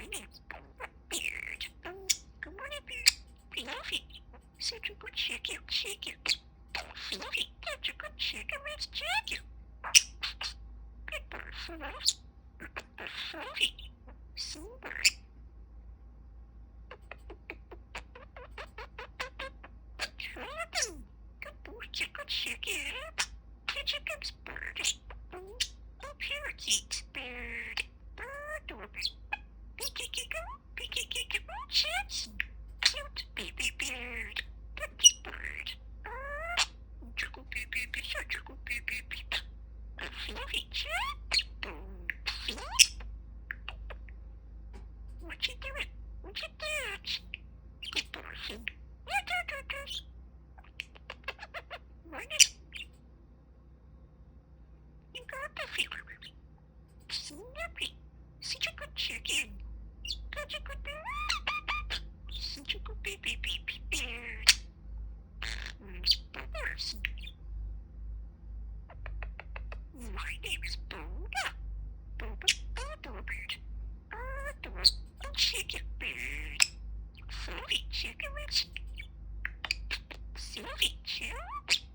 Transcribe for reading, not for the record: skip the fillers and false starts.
name's Boba Beard. Good morning, Beard. Fluffy. Such a good chicken. Fluffy, such a good chicken. Let's check you. Good bird, Fluffy. Super. Good boy, good chicken. Chicken's bird. Parakeet bird. Bird or Peekee chits. Cute baby bird. Good bird. Juggle baby, juggle baby. Fluffy chat. What you doing? What you doing? Good person. Morning. You got the fever. Snappy. Such a good chicken. Such a good bird. Such a good baby bird. Bobbers. My name is Boba. Boba the Budgie. The chicken bird. Fluffy chicken. Fluffy chicken.